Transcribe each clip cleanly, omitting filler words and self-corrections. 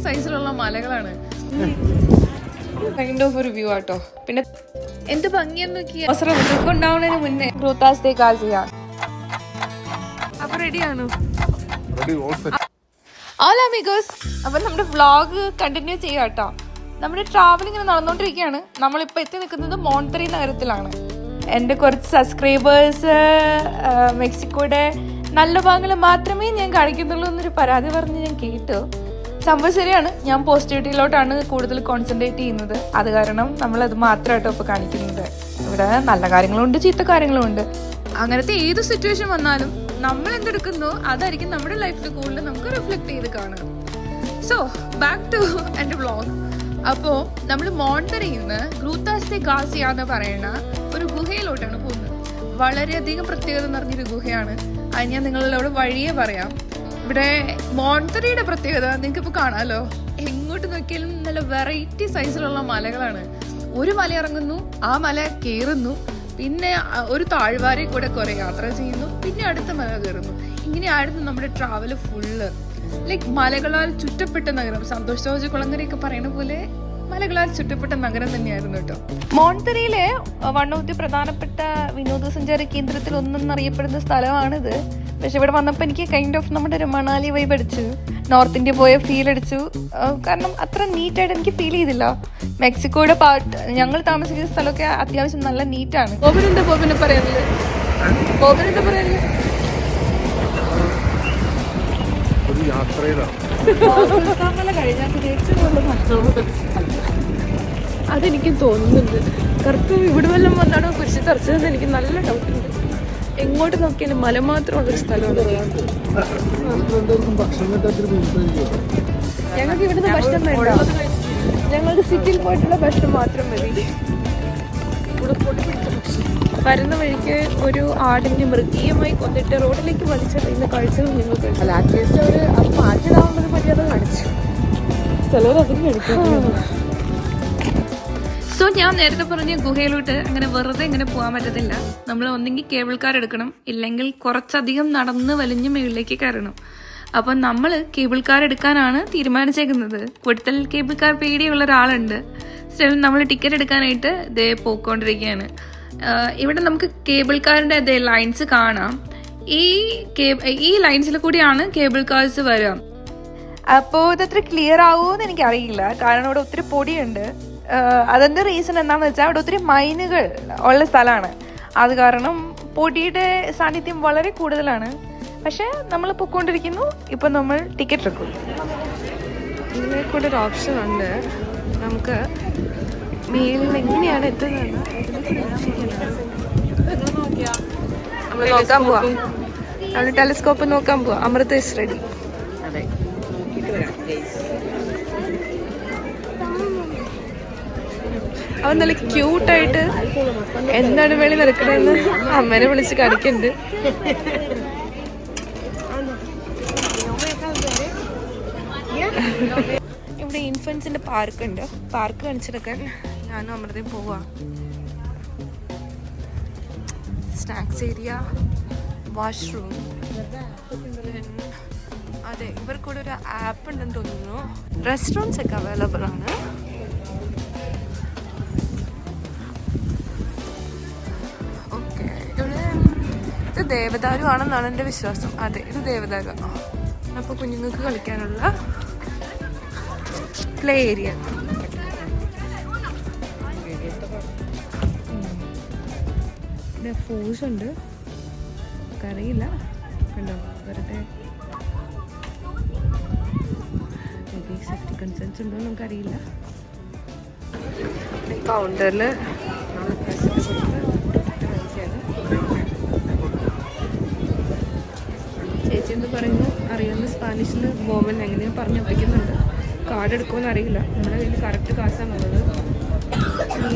സൈസിലുള്ള മലകളാണ്. Kind of ഒരു view ആട്ടോ. പിന്നെ എന്ത് ഭംഗിയെന്ന് നോക്കിയാൽ ഉണ്ടാവുന്നതിന് മുന്നേ ഗ്രൂത്താസ് ചെയ്യാം. അപ്പൊ റെഡിയാണോ? ഹലോ അമിഗോസ്, അപ്പൊ നമ്മുടെ വ്ളോഗ് കണ്ടിന്യൂ ചെയ്യാം കേട്ടോ. നമ്മുടെ ട്രാവൽ ഇങ്ങനെ നടന്നുകൊണ്ടിരിക്കുകയാണ്. നമ്മളിപ്പോൾ എത്തി നിൽക്കുന്നത് മോൺതെറി നഗരത്തിലാണ്. എൻ്റെ കുറച്ച് സബ്സ്ക്രൈബേഴ്സ് മെക്സിക്കോയുടെ നല്ല ഭാഗങ്ങൾ മാത്രമേ ഞാൻ കാണിക്കുന്നുള്ളൂ എന്നൊരു പരാതി പറഞ്ഞ് ഞാൻ കേട്ടു. സംഭവം ശരിയാണ്. ഞാൻ പോസിറ്റിവിറ്റിയിലോട്ടാണ് കൂടുതൽ കോൺസെൻട്രേറ്റ് ചെയ്യുന്നത്. അത് കാരണം നമ്മളത് മാത്രമായിട്ടോ ഇപ്പോൾ കാണിക്കുന്നത്. ഇവിടെ നല്ല കാര്യങ്ങളുണ്ട്, ചീത്ത കാര്യങ്ങളുമുണ്ട്. അങ്ങനത്തെ ഏത് സിറ്റുവേഷൻ വന്നാലും നമ്മൾ എന്തെടുക്കുന്നോ അതായിരിക്കും നമ്മുടെ ലൈഫിൽ കൂടുതൽ നമുക്ക് റിഫ്ലക്ട് ചെയ്ത് കാണുക. സോ ബാക്ക് ടു എൻ്റെ വ്ളോഗ്. അപ്പോൾ നമ്മൾ മോൺതെറിയിൽ നിന്ന് ഗ്രൂത്താസ് ദെ ഗാർസിയ എന്ന് പറയുന്ന ഒരു ഗുഹയിലോട്ടാണ് പോകുന്നത്. വളരെയധികം പ്രത്യേകത നിറഞ്ഞൊരു ഗുഹയാണ്. അത് ഞാൻ നിങ്ങളോട് വഴിയേ പറയാം. ഇവിടെ മോൺതെറിയുടെ പ്രത്യേകത നിങ്ങൾക്കിപ്പോൾ കാണാമല്ലോ. എങ്ങോട്ട് നോക്കിയാലും നല്ല വെറൈറ്റി സൈസിലുള്ള മലകളാണ്. ഒരു മല ഇറങ്ങുന്നു, ആ മല കയറുന്നു, പിന്നെ ഒരു താഴ്വാരെ കൂടെ കുറെ യാത്ര ചെയ്യുന്നു, പിന്നെ അടുത്ത മല കയറുന്നു. ഇങ്ങനെയായിരുന്നു നമ്മുടെ ട്രാവല് ഫുള്ള്. ലൈക്ക് മലകളാൽ ചുറ്റപ്പെട്ട നഗരം. സന്തോഷ് ജോർജ് കുളങ്ങരയൊക്കെ പറയുന്ന പോലെ മലകളാൽ ചുറ്റപ്പെട്ട നഗരം തന്നെയായിരുന്നു കേട്ടോ. മോൺതെറിയിലെ വൺ ഓഫ് ദി പ്രധാനപ്പെട്ട വിനോദസഞ്ചാര കേന്ദ്രത്തിൽ ഒന്നെന്നറിയപ്പെടുന്ന സ്ഥലമാണിത്. പക്ഷെ ഇവിടെ വന്നപ്പോൾ എനിക്ക് കൈൻഡ് ഓഫ് നമ്മുടെ ഒരു മണാലി വൈബ് അടിച്ചു. നോർത്ത് ഇന്ത്യ പോയ ഫീൽ അടിച്ചു. കാരണം അത്ര നീറ്റായിട്ട് എനിക്ക് ഫീൽ ചെയ്തില്ല. മെക്സിക്കോയുടെ ഞങ്ങൾ താമസിക്കുന്ന സ്ഥലമൊക്കെ അത്യാവശ്യം നല്ല നീറ്റാണ്. ബോബിനെന്താ പറയാനുള്ളത്? അതെനിക്ക് തോന്നുന്നുണ്ട്. കറുപ്പ് ഇവിടെ വല്ലതും വന്നാണോ കുരിശ് തറച്ചതെന്ന് എനിക്ക് നല്ല ഡൗട്ടുണ്ട്. എങ്ങോട്ട് നോക്കിയാലും മല മാത്രമുള്ളൊരു സ്ഥലമാണ്. ഞങ്ങൾക്ക് ഇവിടുന്ന് ഭക്ഷണം വേണ്ട, ഞങ്ങൾക്ക് സിറ്റിയിൽ പോയിട്ടുള്ള ഭക്ഷണം മാത്രം മതി. വരുന്ന വഴിക്ക് ഒരു ആടിനെ മൃഗീയമായി കൊന്നിട്ട് റോഡിലേക്ക് വലിച്ചെറിയുന്ന കാഴ്ചകൾ നിങ്ങൾക്ക് മാറ്റിടാവുന്നതിന് പറ്റിയത് കാണിച്ചു. ചിലവരതും എടുക്കും. സോ ഞാൻ നേരത്തെ പറഞ്ഞ ഗുഹയിലോട്ട് അങ്ങനെ വെറുതെ ഇങ്ങനെ പോകാൻ പറ്റത്തില്ല. നമ്മൾ ഒന്നെങ്കിൽ കേബിൾ കാർ എടുക്കണം, ഇല്ലെങ്കിൽ കുറച്ചധികം നടന്ന് വലിഞ്ഞ് മുകളിലേക്ക് കയറണം. അപ്പം നമ്മൾ കേബിൾ കാർ എടുക്കാനാണ് തീരുമാനിച്ചേക്കുന്നത്. കൂടുതൽ കേബിൾ കാർ പേടിയുള്ള ഒരാളുണ്ട്. സ്റ്റിൽ നമ്മൾ ടിക്കറ്റ് എടുക്കാനായിട്ട് ഇതേ പോയിക്കൊണ്ടിരിക്കുകയാണ്. ഇവിടെ നമുക്ക് കേബിൾ കാറിൻ്റെ അതേ ലൈൻസ് കാണാം. ഈ ലൈൻസിൽ കൂടിയാണ് കേബിൾ കാർസ് വരിക. അപ്പോൾ ഇതത്ര ക്ലിയർ ആവുമെന്ന് എനിക്കറിയില്ല, കാരണം ഇവിടെ ഒത്തിരി പൊടിയുണ്ട്. അതിൻ്റെ റീസൺ എന്താണെന്ന് വെച്ചാൽ അവിടെ ഒത്തിരി മൈനുകൾ ഉള്ള സ്ഥലമാണ്. അത് കാരണം പൊടിയുടെ സാന്നിധ്യം വളരെ കൂടുതലാണ്. പക്ഷേ നമ്മൾ പൊയ്ക്കൊണ്ടിരിക്കുന്നു. ഇപ്പം നമ്മൾ ടിക്കറ്റ് എടുക്കും. ഇതിനെ കൂടെ ഒരു ഓപ്ഷൻ ഉണ്ട്. നമുക്ക് മേലിൽ എങ്ങനെയാണ് എത്തുന്നത് നമ്മൾ നോക്കാൻ പോവാം. നമ്മൾ ടെലിസ്കോപ്പ് നോക്കാൻ പോവാം. Amrita is ready. അവൻ നല്ല ക്യൂട്ടായിട്ട് എന്താണ് വെളി നടക്കണമെന്ന് അമ്മേനെ വിളിച്ച് കാണിക്കുന്നുണ്ട്. ഇവിടെ ഇൻഫൻസിന്റെ പാർക്ക് ഉണ്ട്. പാർക്ക് കാണിച്ചെടുക്കാൻ ഞാനും അമൃതയും പോവാ. Snacks area, washroom. അതെ, ഇവർക്കൂടെ ഒരു ആപ്പ് ഉണ്ടെന്ന് തോന്നുന്നു. റെസ്റ്റോറൻറ്റ്സ് ഒക്കെ അവൈലബിൾ ആണ്. ഇത് ദേവദാരു ആണെന്നാണ് എൻ്റെ വിശ്വാസം. അതെ, ഇത് ദേവദാരു. അപ്പോൾ കുഞ്ഞുങ്ങൾക്ക് കളിക്കാനുള്ള പ്ലേ ഏരിയ. ഇവിടെ ഫോഴ്സ് ഉണ്ട്, അറിയില്ല. കണ്ടോ, വെറുതെ സേഫ്റ്റി കൺസേൺസ് ഉണ്ടോ നമുക്കറിയില്ല. കൗണ്ടറിൽ ചേച്ചി എന്ത് പറയുന്നു അറിയുന്ന സ്പാനിഷിൽ ബോബൻ എങ്ങനെയോ പറഞ്ഞ് ഒപ്പിക്കുന്നുണ്ട്. കാർഡ് എടുക്കുമെന്ന് അറിയില്ല. നമ്മുടെ കയ്യിൽ കറക്റ്റ് കാശാണുള്ളത്.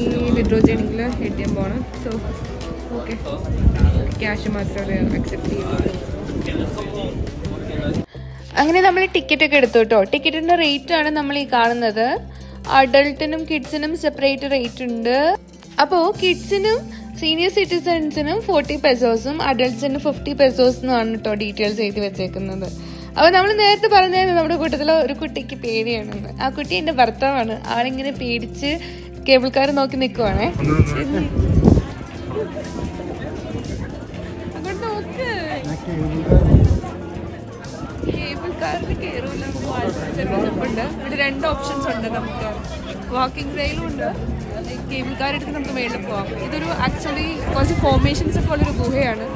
ഈ വിഡ്രോ ചെയ്യണമെങ്കിൽ ATM പോകണം. സോ ഓക്കെ, ക്യാഷ് മാത്രമേ അക്സെപ്റ്റ് ചെയ്യുള്ളൂ. അങ്ങനെ നമ്മൾ ടിക്കറ്റൊക്കെ എടുത്തു കേട്ടോ. ടിക്കറ്റിൻ്റെ റേറ്റാണ് നമ്മൾ ഈ കാണുന്നത്. അഡൾട്ടിനും കിഡ്സിനും സെപ്പറേറ്റ് റേറ്റ് ഉണ്ട്. അപ്പോൾ കിഡ്സിനും സീനിയർ സിറ്റിസൺസിനും 40 പെസോസും അഡൾട്ട്സിന് 50 പെസോസിനുമാണ് കേട്ടോ ഡീറ്റെയിൽസ് എഴുതി വെച്ചേക്കുന്നത്. അപ്പോൾ നമ്മൾ നേരത്തെ പറഞ്ഞായിരുന്നു നമ്മുടെ കൂട്ടത്തിൽ ഒരു കുട്ടിക്ക് പേടിയാണെന്ന്. ആ കുട്ടി എൻ്റെ ഭർത്താവാണ്. ആളിങ്ങനെ പേടിച്ച് കേബിൾ കാർ നോക്കി നിൽക്കുവാണേ. കേബിൾ കാറിൽ കയറൂല. ഇവിടെ 2 ഓപ്ഷൻസ് ഉണ്ട് നമുക്ക്. വാക്കിംഗ് റെയിലും ഉണ്ട്, കേബിൾ കാർ എടുത്ത് നമുക്ക് മേളിൽ പോവാം. ഇതൊരു ആക്ച്വലി കുറച്ച് ഫോർമേഷൻസ് ഒക്കെ ഉള്ളൊരു ഗുഹയാണ്.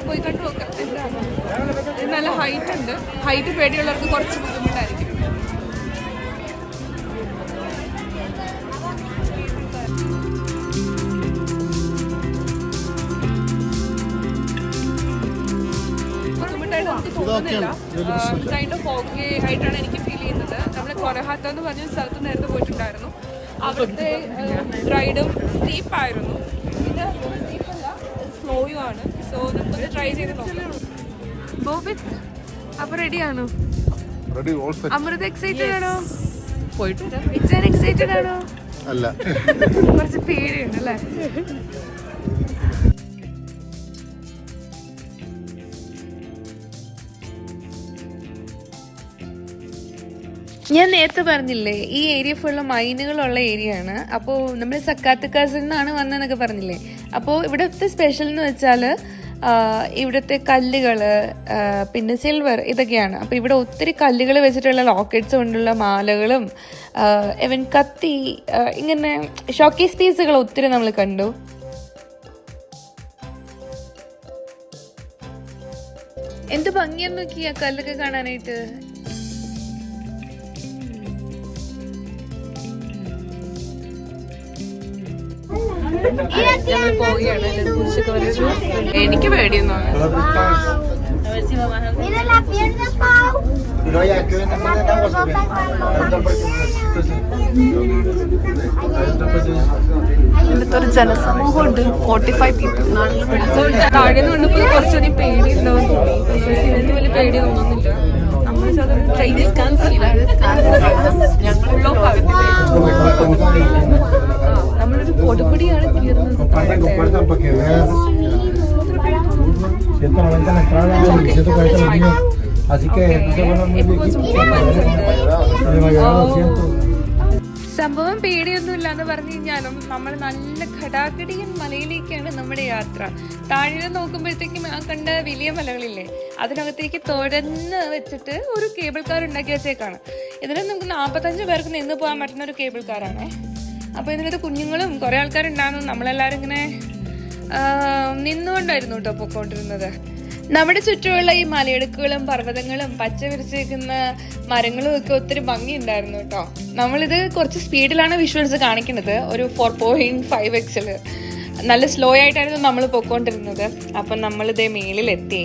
പോയി കണ്ടു നോക്കാം എന്താണ്. നല്ല ഹൈറ്റ് ഉണ്ട്. ഹൈറ്റ് പേടിയുള്ളവർക്ക് കുറച്ച് ബുദ്ധിമുട്ടായിരിക്കും. ബുദ്ധിമുട്ടായിട്ട് നമുക്ക് തോന്നുന്നില്ല. കൈൻഡ് ഓഫ് ഓക്കെ ആയിട്ടാണ് എനിക്ക് ഫീൽ ചെയ്യുന്നത്. നമ്മൾ കൊരഹാത്ത എന്ന് പറഞ്ഞ സ്ഥലത്ത് നേരത്തെ പോയിട്ടുണ്ടായിരുന്നു. അവിടുത്തെ റൈഡും സ്റ്റീപ്പായിരുന്നു. ഇത് സ്റ്റീപ്പല്ല, സ്ലോയും ആണ്. സോ നമുക്കൊന്ന് ട്രൈ ചെയ്ത് നോക്കാം. ബോബിത് അപ്പൊ റെഡിയാണോ? അമൃത എക്സൈറ്റഡ് ആണോ? പോയിട്ട് എക്സൈറ്റഡ് ആണോ? അല്ല, കുറച്ച് പേടിയുണ്ട് അല്ലേ? ഞാൻ നേരത്തെ പറഞ്ഞില്ലേ ഈ ഏരിയ ഫുള്ള് മൈനുകളുള്ള ഏരിയ ആണ്. അപ്പോൾ നമ്മൾ സക്കാത്ത് കാസിൽ നിന്നാണ് വന്നതെന്നൊക്കെ പറഞ്ഞില്ലേ. അപ്പോൾ ഇവിടുത്തെ സ്പെഷ്യൽ എന്ന് വെച്ചാൽ ഇവിടുത്തെ കല്ലുകൾ, പിന്നെ സിൽവർ, ഇതൊക്കെയാണ്. അപ്പോൾ ഇവിടെ ഒത്തിരി കല്ലുകൾ വെച്ചിട്ടുള്ള ലോക്കറ്റ്സ് കൊണ്ടുള്ള മാലകളും ഇവൻ കത്തി, ഇങ്ങനെ ഷോക്കേസ് പീസുകൾ ഒത്തിരി നമ്മൾ കണ്ടു. എന്ത് ഭംഗിയാന്ന് നോക്കി ആ കല്ലൊക്കെ കാണാനായിട്ട്. ഞങ്ങൾ പോവുകയാണ്. എനിക്ക് പേടിയൊന്നും ഇവിടുത്തെ ഒരു ജനസമൂഹമുണ്ട്. 45 പീപ്പിൾ. താഴെ നിന്ന് കണ്ടപ്പോൾ കുറച്ചധികം പേടി ഉണ്ടാവും തോന്നി. എനിക്ക് വലിയ പേടി തോന്നുന്നില്ല. നമ്മൾ ട്രെയിനിൽ നമ്മളൊരു പൊടിപൊടിയാണ് കീറുന്നത്. സംഭവം പേടിയൊന്നുമില്ല എന്ന് പറഞ്ഞു കഴിഞ്ഞാലും നമ്മൾ നല്ല ഘടാഘടിയൻ മലയിലേക്കാണ് നമ്മുടെ യാത്ര. താഴെ നോക്കുമ്പോഴത്തേക്കും ആ കണ്ട വലിയ മലകളില്ലേ, അതിനകത്തേക്ക് തുഴന്ന് വെച്ചിട്ട് ഒരു കേബിൾ കാർ ഉണ്ടാക്കി വെച്ചേക്കാണ്. ഇതിന് നമുക്ക് 45 പേർക്ക് നിന്ന് പോകാൻ പറ്റുന്ന ഒരു കേബിൾ കാറാണ്. അപ്പോൾ ഇതിനകത്ത് കുഞ്ഞുങ്ങളും കുറേ ആൾക്കാരുണ്ടായിരുന്നു. നമ്മളെല്ലാവരും ഇങ്ങനെ നിന്നുകൊണ്ടായിരുന്നു കേട്ടോ പൊക്കോണ്ടിരുന്നത്. നമ്മുടെ ചുറ്റുമുള്ള ഈ മലയിടുക്കുകളും പർവ്വതങ്ങളും പച്ച വിരിച്ചേക്കുന്ന മരങ്ങളും ഒക്കെ ഒത്തിരി ഭംഗിയുണ്ടായിരുന്നു കേട്ടോ. നമ്മളിത് കുറച്ച് സ്പീഡിലാണ് വിഷ്വൽസ് കാണിക്കുന്നത്. ഒരു 4.5x നല്ല സ്ലോ ആയിട്ടായിരുന്നു നമ്മൾ പൊക്കോണ്ടിരുന്നത്. അപ്പം നമ്മളിതേ മേളിലെത്തി.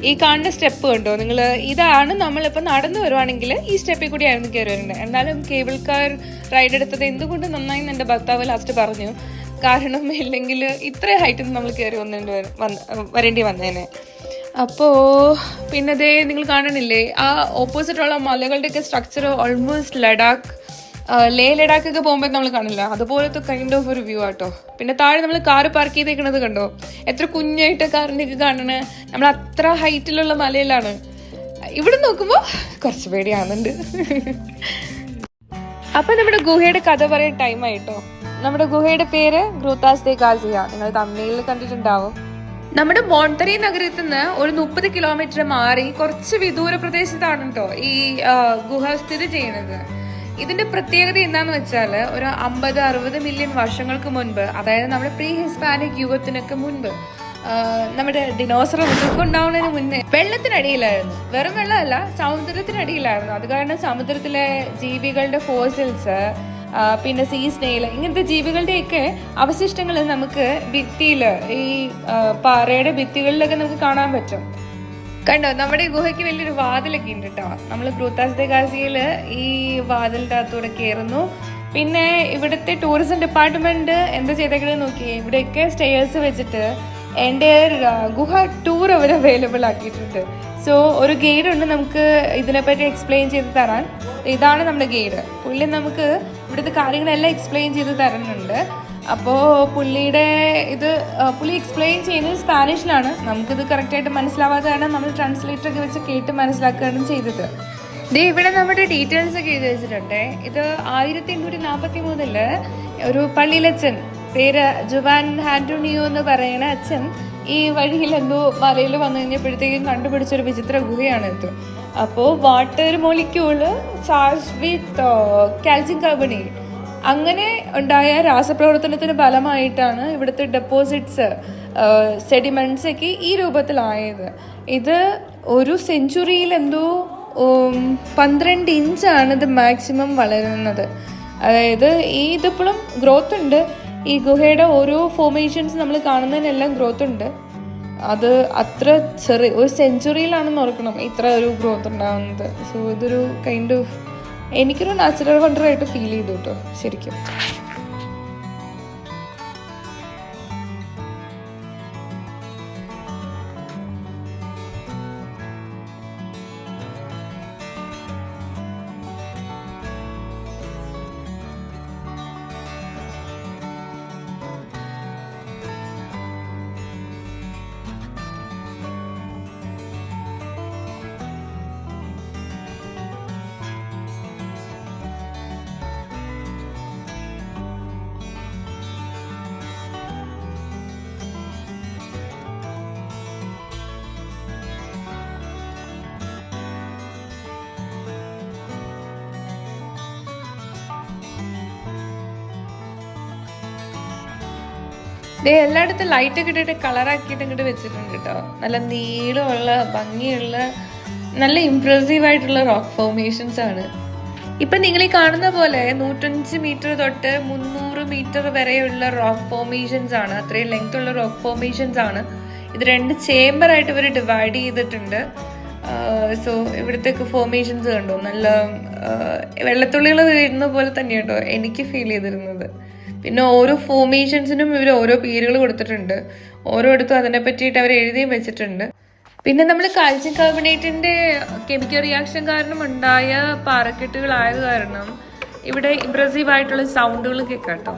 ഈ കാണുന്ന സ്റ്റെപ്പ് കണ്ടോ നിങ്ങൾ? ഇതാണ് നമ്മളിപ്പോൾ നടന്നു വരുവാണെങ്കിൽ ഈ സ്റ്റെപ്പിൽ കൂടി ആയിരുന്നു കയറി വരുന്നത്. എന്നാലും കേബിൾ കാർ റൈഡ് എടുത്തത് എന്തുകൊണ്ട് നന്നായി എൻ്റെ ഭർത്താവ് ലാസ്റ്റ് പറഞ്ഞു. കാരണം ഇല്ലെങ്കിൽ ഇത്ര ഹൈറ്റിൽ നമ്മൾ കയറി വരേണ്ടി വന്നേനെ. അപ്പോൾ പിന്നെ ദേ നിങ്ങൾ കാണണില്ലേ ആ ഓപ്പോസിറ്റുള്ള മലകളുടെയൊക്കെ സ്ട്രക്ചർ ഓൾമോസ്റ്റ് ലേ ലഡാക്കൊക്കെ പോകുമ്പോൾ നമ്മൾ കാണില്ല, അതുപോലത്തെ കൈൻഡ് ഓഫ് ഒരു വ്യൂ ആട്ടോ. പിന്നെ താഴെ നമ്മൾ കാറ് പാർക്ക് ചെയ്തേക്കണത് കണ്ടോ? എത്ര കുഞ്ഞായിട്ട് കാറിൻ്റെയൊക്കെ കാണണേ. നമ്മൾ അത്ര ഹൈറ്റിലുള്ള മലയിലാണ്. ഇവിടെ നോക്കുമ്പോൾ കുറച്ച് പേടിയാവുന്നുണ്ട്. അപ്പം നമ്മുടെ ഗുഹയുടെ കഥ പറയാൻ ടൈം ആയിട്ടോ. നമ്മുടെ ഗുഹയുടെ പേര് ഗ്രൂത്താസ് ദേ കാസിയ. നിങ്ങൾ തമിഴിൽ കണ്ടിട്ടുണ്ടാവും. നമ്മുടെ മോണ്ടറി നഗരത്തിൽ നിന്ന് ഒരു 30 കിലോമീറ്റർ മാറി കുറച്ച് വിദൂര പ്രദേശത്താണ് കേട്ടോ ഈ ഗുഹ സ്ഥിതി ചെയ്യുന്നത്. ഇതിന്റെ പ്രത്യേകത എന്താന്ന് വെച്ചാൽ ഒരു 50-60 മില്യൺ വർഷങ്ങൾക്ക് മുൻപ്, അതായത് നമ്മുടെ പ്രീ ഹിസ്പാനിക് യുഗത്തിനൊക്കെ മുൻപ്, നമ്മുടെ ഡിനോസർ ഒക്കെ ഉണ്ടാവുന്നതിന് മുന്നേ വെള്ളത്തിനടിയിലായിരുന്നു. വെറും വെള്ളമല്ല, സമുദ്രത്തിനടിയിലായിരുന്നു. അത് കാരണം സമുദ്രത്തിലെ ജീവികളുടെ ഫോസിൽസ്, പിന്നെ സീ സ്നെയിൽ, ഇങ്ങനത്തെ ജീവികളുടെയൊക്കെ അവശിഷ്ടങ്ങൾ നമുക്ക് ഭിത്തിയിൽ, ഈ പാറയുടെ ഭിത്തികളിലൊക്കെ നമുക്ക് കാണാൻ പറ്റും. കണ്ടോ, നമ്മുടെ ഈ ഗുഹയ്ക്ക് വലിയൊരു വാതിലൊക്കെ ഉണ്ട് കേട്ടോ. നമ്മൾ ഗ്രൂത്താസ് ദേ കാസിയയിൽ ഈ വാതിലിൻ്റെ അകത്തൂടെ കയറുന്നു. പിന്നെ ഇവിടുത്തെ ടൂറിസം ഡിപ്പാർട്ട്മെന്റ് എന്താ ചെയ്തേക്കണെന്ന് നോക്കിയേ, ഇവിടെയൊക്കെ സ്റ്റേയേഴ്സ് വെച്ചിട്ട് എൻ്റെ ഗുഹ ടൂർ അവർ അവൈലബിൾ ആക്കിയിട്ടുണ്ട്. സോ ഒരു ഗൈഡ് ഉണ്ട് നമുക്ക് ഇതിനെപ്പറ്റി എക്സ്പ്ലെയിൻ ചെയ്ത് തരാൻ. ഇതാണ് നമ്മുടെ ഗൈഡ്. പുള്ളി നമുക്ക് ഇവിടുത്തെ കാര്യങ്ങളെല്ലാം എക്സ്പ്ലെയിൻ ചെയ്ത് തരുന്നുണ്ട്. അപ്പോൾ പുള്ളിയുടെ ഇത് പുള്ളി എക്സ്പ്ലെയിൻ ചെയ്യുന്നത് സ്പാനിഷിലാണ്. നമുക്കിത് കറക്റ്റായിട്ട് മനസ്സിലാവാതെയാണ് നമ്മൾ ട്രാൻസ്ലേറ്ററൊക്കെ വെച്ച് കേട്ട് മനസ്സിലാക്കുകയാണ് ചെയ്തത്. ഇവിടെ നമ്മുടെ ഡീറ്റെയിൽസ് ഒക്കെ എഴുതി വെച്ചിട്ടുണ്ട്. ഇത് 1843 ഒരു പള്ളിയിലച്ഛൻ, പേര് ജുവാൻ ആന്റോണിയോ എന്ന് പറയുന്ന അച്ഛൻ, ഈ വഴിയിൽ എന്തോ മലയിൽ വന്നു കഴിഞ്ഞപ്പോഴത്തേക്കും കണ്ടുപിടിച്ചൊരു വിചിത്ര ഗുഹയാണ് ഇത്. അപ്പോൾ വാട്ടർ മോളിക്യൂള് ചാർജ് വിത്ത് കാൽസ്യം കാർബണേറ്റ് അങ്ങനെ ഉണ്ടായ രാസപ്രവർത്തനത്തിന് ഫലമായിട്ടാണ് ഇവിടുത്തെ ഡെപ്പോസിറ്റ്സ്, സെഡിമെന്റ്സ് ഒക്കെ ഈ രൂപത്തിലായത്. ഇത് ഒരു സെഞ്ചുറിയിൽ എന്തോ 12 ഇഞ്ചാണ് ഇത് മാക്സിമം വളരുന്നത്. അതായത് ഇതിപ്പോഴും ഗ്രോത്ത് ഉണ്ട്. ഈ ഗുഹയുടെ ഓരോ ഫോർമേഷൻസ് നമ്മൾ കാണുന്നതിനെല്ലാം ഗ്രോത്ത് ഉണ്ട്. അത് അത്ര ചെറിയ ഒരു സെഞ്ചുറിയിലാണെന്ന് ഓർക്കണം ഇത്ര ഒരു ഗ്രോത്ത് ഉണ്ടാകുന്നത്. സോ ഇതൊരു കൈൻഡ് ഓഫ് എനിക്കൊരു നാച്ചുറൽ വണ്ടർ ആയിട്ട് ഫീൽ ചെയ്തു കേട്ടോ ശരിക്കും. എല്ലായിടത്തും ലൈറ്റൊക്കെ ഇട്ടിട്ട് കളറാക്കിയിട്ട് ഇങ്ങോട്ട് വെച്ചിട്ടുണ്ട് കേട്ടോ. നല്ല നീളമുള്ള ഭംഗിയുള്ള നല്ല ഇംപ്രസീവ് ആയിട്ടുള്ള റോക്ക് ഫോർമേഷൻസ് ആണ്. ഇപ്പം നിങ്ങൾ ഈ കാണുന്ന പോലെ 105 മീറ്റർ തൊട്ട് 300 മീറ്റർ വരെയുള്ള റോക്ക് ഫോർമേഷൻസ് ആണ്. അത്രയും ലെങ്ത് ഉള്ള റോക്ക് ഫോർമേഷൻസ് ആണ്. ഇത് 2 ചേംബറായിട്ട് ഇവർ ഡിവൈഡ് ചെയ്തിട്ടുണ്ട്. സോ ഇവിടുത്തെ ഫോർമേഷൻസ് കണ്ടോ, നല്ല വെള്ളത്തുള്ളികൾ വീഴുന്ന പോലെ തന്നെയാണ് കേട്ടോ എനിക്ക് ഫീൽ ചെയ്തിരുന്നത്. പിന്നെ ഓരോ ഫോർമേഷൻസിനും ഇവർ ഓരോ പേരുകൾ കൊടുത്തിട്ടുണ്ട്. ഓരോയിടത്തും അതിനെ പറ്റിയിട്ട് അവർ എഴുതിയും വെച്ചിട്ടുണ്ട്. പിന്നെ നമ്മൾ കാൽസ്യം കാർബണേറ്റിന്റെ കെമിക്കൽ റിയാക്ഷൻ കാരണം ഉണ്ടായ പാറക്കെട്ടുകളായത് കാരണം ഇവിടെ ഇംപ്രസീവ് ആയിട്ടുള്ള സൗണ്ടുകൾ കേൾക്കാം കേട്ടോ.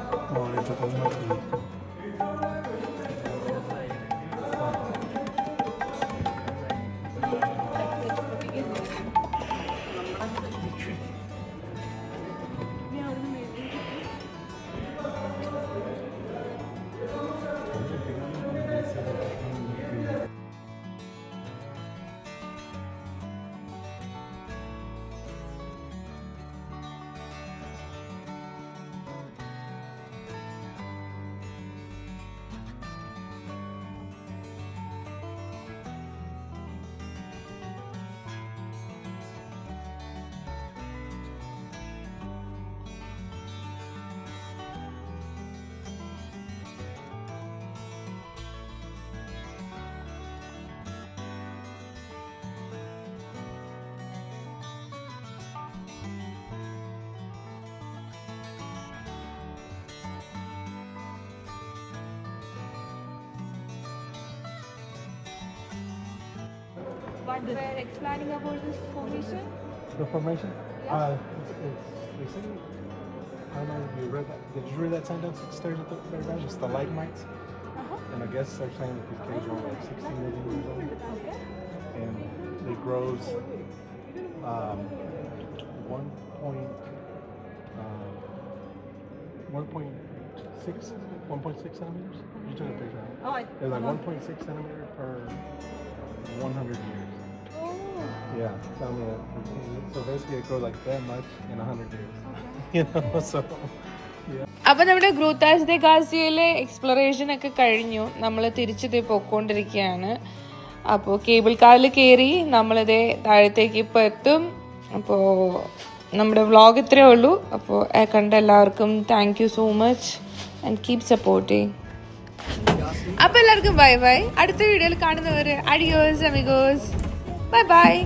What were explaining about this formation? The formation? Yeah. They say, I don't know if you read that. Did you read that sentence upstairs at the very bottom? It's the ligmites. And I guess they're saying that these caves are like 60 million years old. Okay. And it grows 1.6 centimeters. You took a picture of it. Oh, it's like 1.6 centimeters per 100 years. Yeah, so basically it grows like that much in 100 years. You know, so yeah. അപ്പോൾ നമ്മുടെ ഗ്രൂത്താസ് ദെ ഗാസിയയിലെ exploration ഒക്കെ കഴിഞ്ഞു. നമ്മൾ തിരിച്ചിത് പോയിക്കൊണ്ടിരിക്കുകയാണ്. അപ്പോൾ cable കാറിൽ കയറി നമ്മളിതേ താഴത്തേക്ക് ഇപ്പോൾ എത്തും. അപ്പോൾ നമ്മുടെ വ്ളോഗ് ഇത്രയേ ഉള്ളൂ. അപ്പോൾ കണ്ട എല്ലാവർക്കും thank you so much and keep supporting. അപ്പോൾ എല്ലാവർക്കും ബൈ ബൈ. അടുത്ത വീഡിയോയിൽ കാണുന്നവർ അഡിയോസ് അമിഗോസ്. Bye bye.